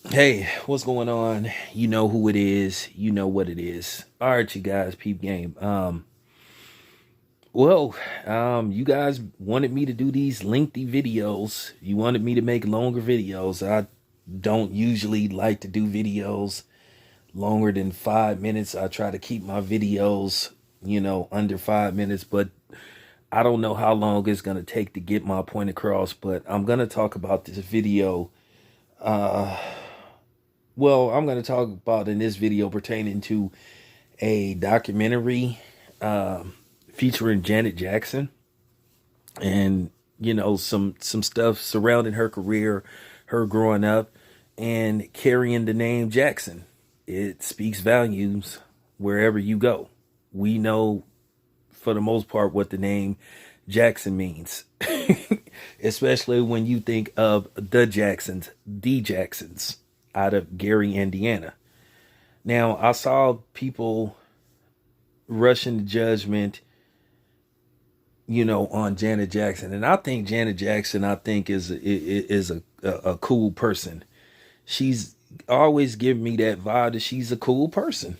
Hey, what's going on? You know who it is. You know what it is. All right, you guys, peep game. Well, you guys wanted me to do these lengthy videos. You wanted me to make longer videos. I don't usually like to do videos longer than 5 minutes. I try to keep my videos, under 5 minutes, but I don't know how long it's gonna take to get my point across. But I'm gonna talk about this video. Well, I'm gonna talk about in this video pertaining to a documentary featuring Janet Jackson and some stuff surrounding her career, her growing up and carrying the name Jackson. It speaks volumes wherever you go. We know for the most part what the name Jackson means. Especially when you think of the Jacksons out of Gary, Indiana. Now, I saw people rushing to judgment, on Janet Jackson, and I think Janet Jackson, is a cool person. She's always given me that vibe that she's a cool person.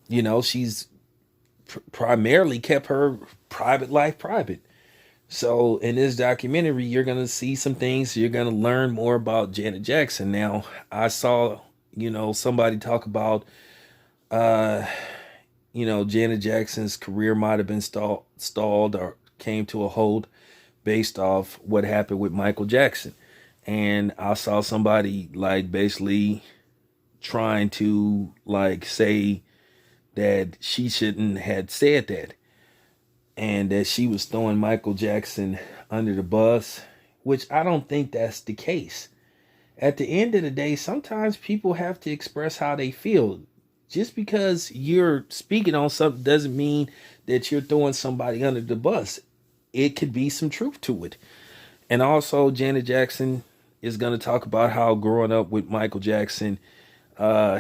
She's primarily kept her private life private. So in this documentary, you're gonna see some things. You're gonna learn more about Janet Jackson. Now, I saw, somebody talk about Janet Jackson's career might have been stalled or came to a halt based off what happened with Michael Jackson. And I saw somebody like basically trying to like say that she shouldn't had said that and that she was throwing Michael Jackson under the bus, which I don't think that's the case. At the end of the day, sometimes people have to express how they feel. Just because you're speaking on something doesn't mean that you're throwing somebody under the bus. It could be some truth to it. And also, Janet Jackson is going to talk about how growing up with Michael Jackson,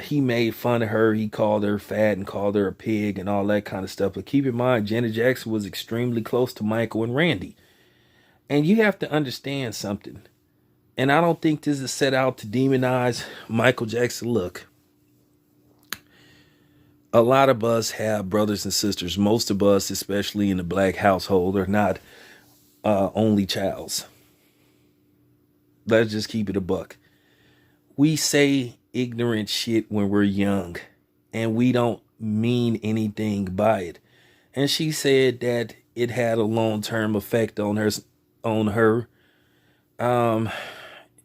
he made fun of her. He called her fat and called her a pig and all that kind of stuff. But keep in mind, Janet Jackson was extremely close to Michael and Randy. And you have to understand something. And I don't think this is set out to demonize Michael Jackson. Look, a lot of us have brothers and sisters. Most of us, especially in the black household, are not only childs. Let's just keep it a buck. We say ignorant shit when we're young, and we don't mean anything by it. And she said that it had a long-term effect on her. On her, um,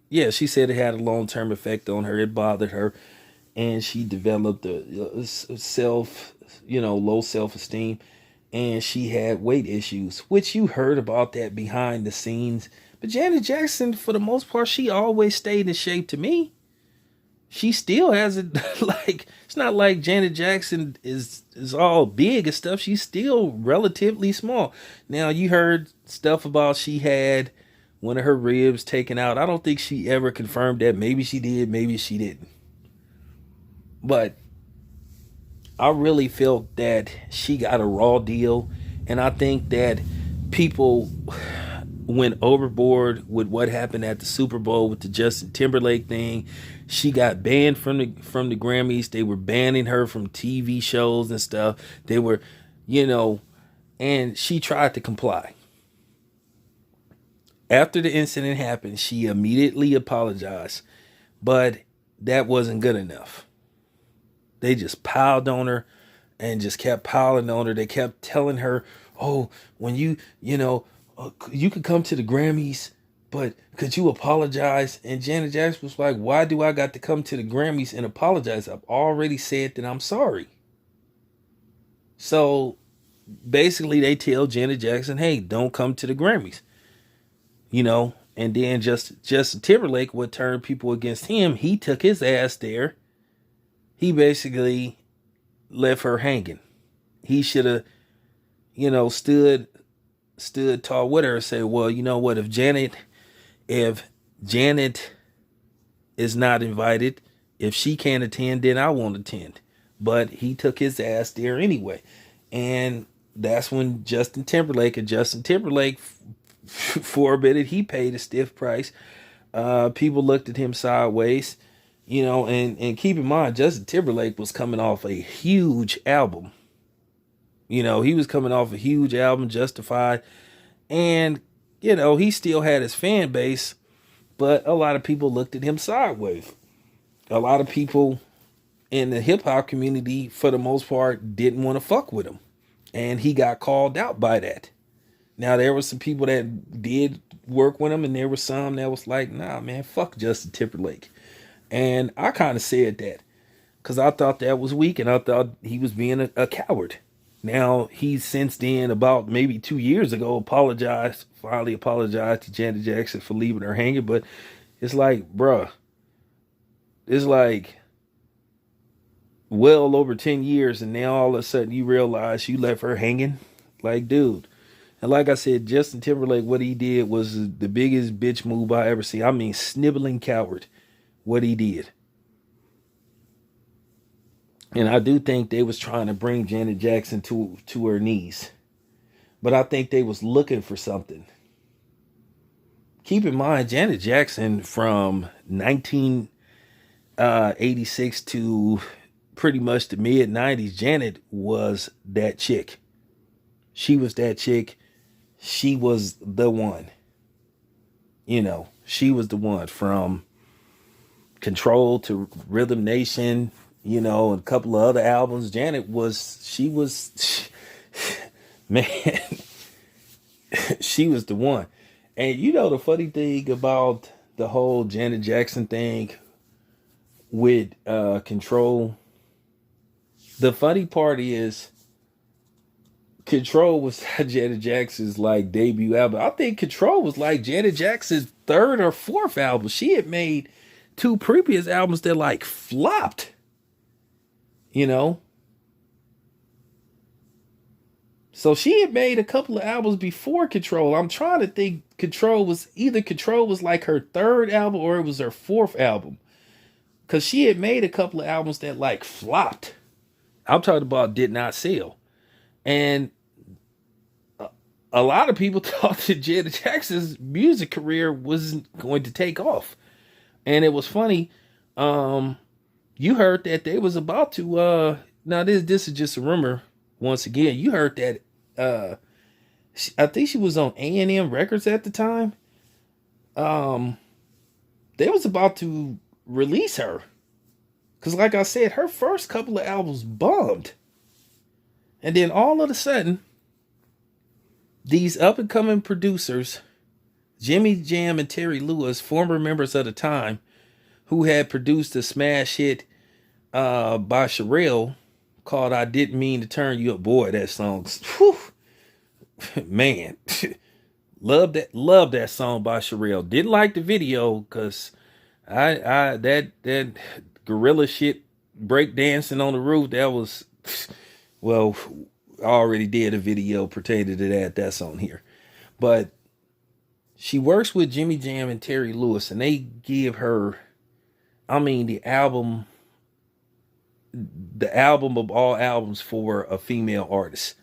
yeah, she said it had a long-term effect on her. It bothered her, and she developed a low self-esteem, and she had weight issues, which you heard about that behind the scenes. But Janet Jackson, for the most part, she always stayed in shape to me. She still has it. Like, it's not like Janet Jackson is all big and stuff. She's still relatively small. Now, you heard stuff about she had one of her ribs taken out. I don't think she ever confirmed that. Maybe she did, maybe she didn't. But I really felt that she got a raw deal, and I think that people went overboard with what happened at the Super Bowl with the Justin Timberlake thing. She got banned from the Grammys. They were banning her from TV shows and stuff. They were, you know, and she tried to comply. After the incident happened, she immediately apologized, but that wasn't good enough. They just piled on her and just kept piling on her. They kept telling her, "Oh, when you could come to the Grammys, but could you apologize?" And Janet Jackson was like, "Why do I got to come to the Grammys and apologize? I've already said that I'm sorry." So basically, they tell Janet Jackson, "Hey, don't come to the Grammys," And then Justin Timberlake would turn people against him. He took his ass there. He basically left her hanging. He should have, stood tall with her and say, "Well, you know what? If Janet is not invited, if she can't attend, then I won't attend." But he took his ass there anyway, and that's when Justin Timberlake for a minute, he paid a stiff price. People looked at him sideways, and keep in mind, Justin Timberlake was coming off a huge album. He was coming off a huge album, Justified, and, he still had his fan base, but a lot of people looked at him sideways. A lot of people in the hip hop community, for the most part, didn't want to fuck with him. And he got called out by that. Now, there were some people that did work with him, and there were some that was like, nah, man, fuck Justin Timberlake. And I kind of said that because I thought that was weak, and I thought he was being a coward. Now, he's since then, about maybe 2 years ago, finally apologized to Janet Jackson for leaving her hanging. But it's like, bruh, it's like well over 10 years, and now all of a sudden you realize you left her hanging. Like, dude. And like I said, Justin Timberlake, what he did was the biggest bitch move I ever seen. I mean, sniveling coward, what he did. And I do think they was trying to bring Janet Jackson to her knees. But I think they was looking for something. Keep in mind, Janet Jackson from 1986 to pretty much the mid 90s, Janet was that chick. She was that chick. She was the one. She was the one, from Control to Rhythm Nation, and a couple of other albums. Janet was, man, she was the one. And the funny thing about the whole Janet Jackson thing with Control, the funny part is Control was Janet Jackson's debut album. I think Control was Janet Jackson's third or fourth album. She had made 2 previous albums that flopped. So she had made a couple of albums before Control. I'm trying to think. Control was her third album or it was her fourth album, because she had made a couple of albums that flopped. I'm talking about did not sell. And a lot of people thought that Janet Jackson's music career wasn't going to take off. And it was funny. You heard that they was about to, now this is just a rumor. Once again, you heard that, I think she was on A&M Records at the time. They was about to release her. Because like I said, her first couple of albums bombed. And then all of a sudden, these up-and-coming producers, Jimmy Jam and Terry Lewis, former members of The Time, who had produced a smash hit by Sherelle called I Didn't Mean to Turn You Up. Boy, that song, whew, man, love that song by Sherelle. Didn't like the video because that gorilla shit, break dancing on the roof, that was, well, I already did a video pertaining to that. That's on here. But she works with Jimmy Jam and Terry Lewis, and they give her, the album of all albums for a female artist.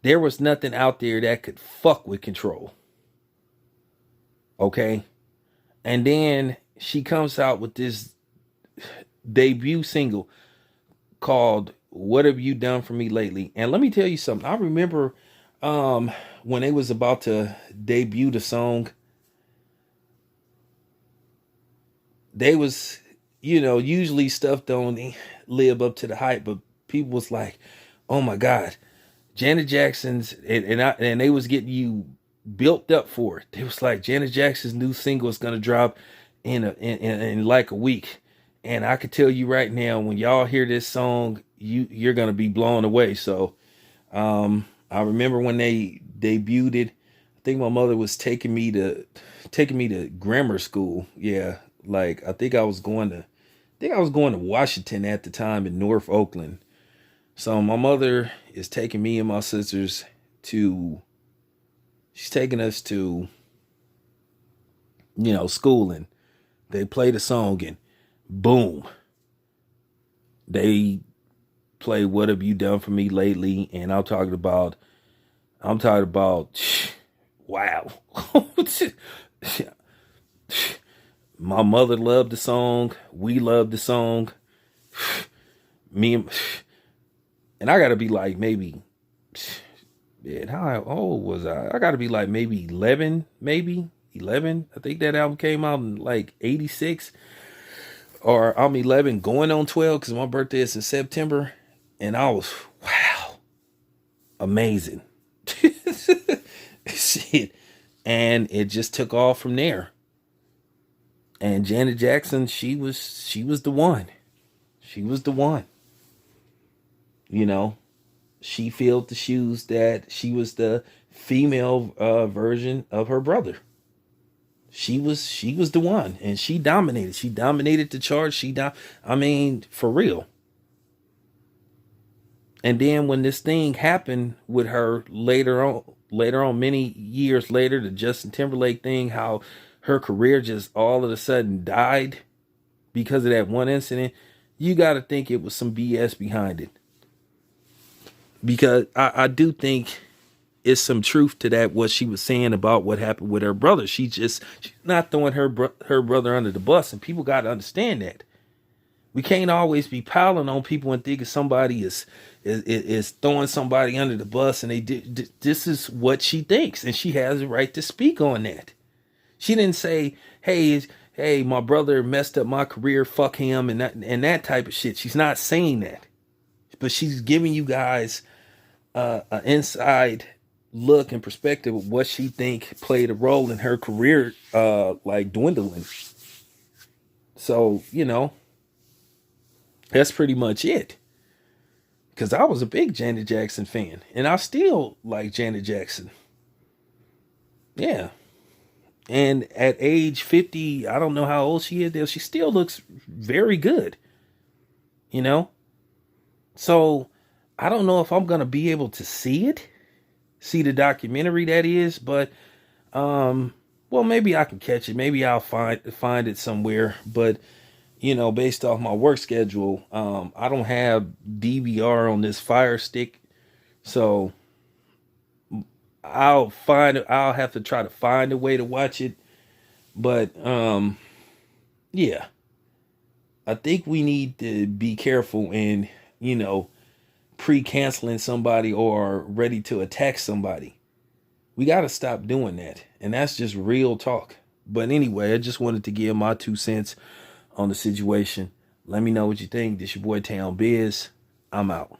There was nothing out there that could fuck with Control. Okay? And then she comes out with this debut single called What Have You Done For Me Lately? And let me tell you something. I remember when they was about to debut the song, they was, usually stuff don't live up to the hype, but people was like, oh my God, Janet Jackson's, and they was getting you built up for it. They was like, Janet Jackson's new single is going to drop in like a week. And I could tell you right now, when y'all hear this song, you're going to be blown away. So I remember when they debuted it, I think my mother was taking me to grammar school. Yeah. I think I was going to Washington at the time in North Oakland. So my mother is taking me and my sisters she's taking us to, schooling. They play the song and boom, they play What Have You Done For Me Lately? And I'm talking about, wow. My mother loved the song. We loved the song. Me and I gotta be like maybe, man, how old was I? I gotta be like maybe 11, maybe 11. I think that album came out in like 86, or I'm 11 going on 12 because my birthday is in September. And I was, wow, amazing. Shit. And it just took off from there. And Janet Jackson, she was the one. She was the one. You know, she filled the shoes that she was the female version of her brother. She was the one, and she dominated. She dominated the chart. I mean, for real. And then when this thing happened with her later on, many years later, the Justin Timberlake thing, how her career just all of a sudden died because of that one incident, you got to think it was some BS behind it. Because I do think it's some truth to that, what she was saying about what happened with her brother. She's not throwing her brother under the bus, and people got to understand that. We can't always be piling on people and thinking somebody is throwing somebody under the bus, and this is what she thinks, and she has a right to speak on that. She didn't say, hey, my brother messed up my career, fuck him, and that type of shit. She's not saying that, but she's giving you guys an inside look and perspective of what she think played a role in her career, like dwindling. So, that's pretty much it. Because I was a big Janet Jackson fan, and I still like Janet Jackson. Yeah. And at age 50, I don't know how old she is, she still looks very good. You know? So I don't know if I'm going to be able to see the documentary, that is, but well, maybe I can catch it. Maybe I'll find it somewhere, but based off my work schedule, I don't have DVR on this Fire Stick, so I'll have to try to find a way to watch it. But yeah, I think we need to be careful in pre-canceling somebody or ready to attack somebody. We got to stop doing that, and that's just real talk. But anyway, I just wanted to give my 2 cents on the situation. Let me know what you think. This your boy Town Biz. I'm out.